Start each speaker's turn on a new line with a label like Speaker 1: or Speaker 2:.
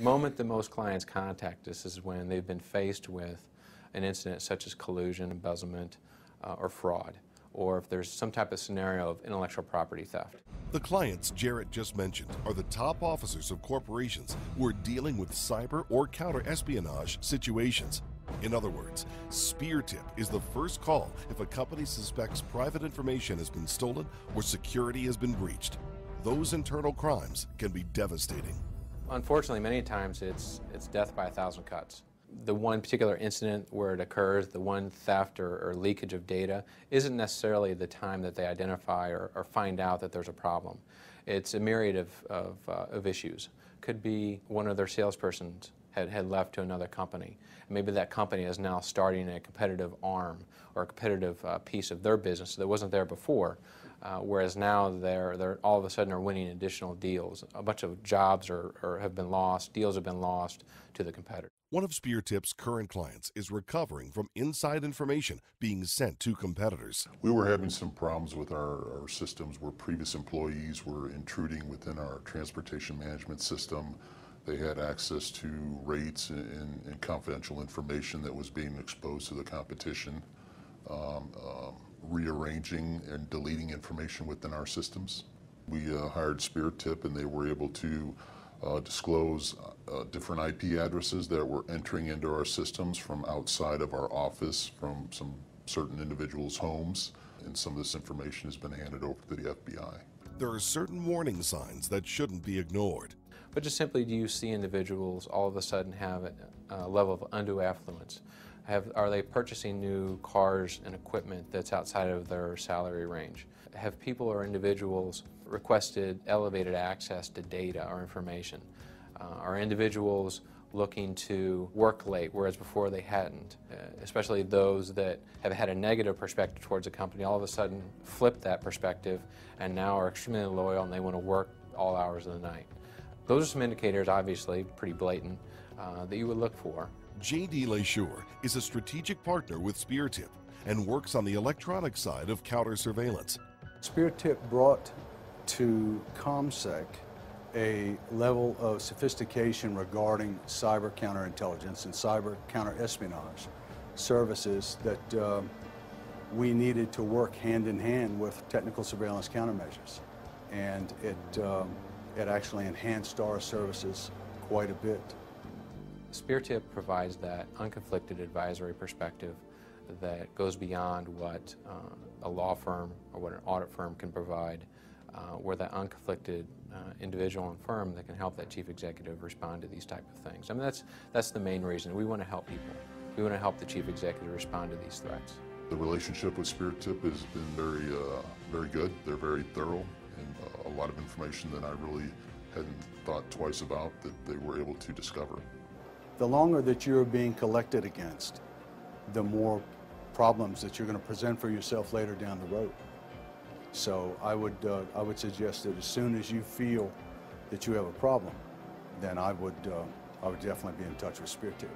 Speaker 1: The moment that most clients contact us is when they've been faced with an incident such as collusion, embezzlement, or fraud, or if there's some type of scenario of intellectual property theft.
Speaker 2: The clients Jarrett just mentioned are the top officers of corporations who are dealing with cyber or counter-espionage situations. In other words, SpearTip is the first call if a company suspects private information has been stolen or security has been breached. Those internal crimes can be devastating.
Speaker 1: Unfortunately, many times it's death by 1,000 cuts. The one particular incident where it occurs, the one theft or leakage of data, isn't necessarily the time that they identify or find out that there's a problem. It's a myriad of issues. Could be one of their salespersons had left to another company. And maybe that company is now starting a competitive arm or a competitive piece of their business that wasn't there before. Whereas now they're all of a sudden are winning additional deals. A bunch of jobs have been lost, deals have been lost to the competitor.
Speaker 2: One of SpearTip's current clients is recovering from inside information being sent to competitors.
Speaker 3: We were having some problems with our systems where previous employees were intruding within our transportation management system. They had access to rates and confidential information that was being exposed to the competition. Rearranging and deleting information within our systems. We hired SpearTip, and they were able to disclose different IP addresses that were entering into our systems from outside of our office, from some certain individuals' homes, and some of this information has been handed over to the FBI.
Speaker 2: There are certain warning signs that shouldn't be ignored.
Speaker 1: But just simply, do you see individuals all of a sudden have a level of undue affluence? Are they purchasing new cars and equipment that's outside of their salary range? Have people or individuals requested elevated access to data or information? Are individuals looking to work late, whereas before they hadn't? Especially those that have had a negative perspective towards a company, all of a sudden flip that perspective and now are extremely loyal and they want to work all hours of the night. Those are some indicators, obviously pretty blatant, that you would look for.
Speaker 2: J.D. LeSure is a strategic partner with SpearTip and works on the electronic side of counter-surveillance.
Speaker 4: SpearTip brought to ComSec a level of sophistication regarding cyber counterintelligence and cyber counterespionage services that we needed to work hand in hand with technical surveillance countermeasures. And it actually enhanced our services quite a bit.
Speaker 1: SpearTip provides that unconflicted advisory perspective that goes beyond what a law firm or what an audit firm can provide. We're that unconflicted individual and firm that can help that chief executive respond to these type of things. I mean, that's the main reason. We want to help people. We want to help the chief executive respond to these threats.
Speaker 3: The relationship with SpearTip has been very good. They're very thorough, and a lot of information that I really hadn't thought twice about that they were able to discover.
Speaker 4: The longer that you're being collected against, the more problems that you're going to present for yourself later down the road. So I would suggest that as soon as you feel that you have a problem, then I would definitely be in touch with SpearTip.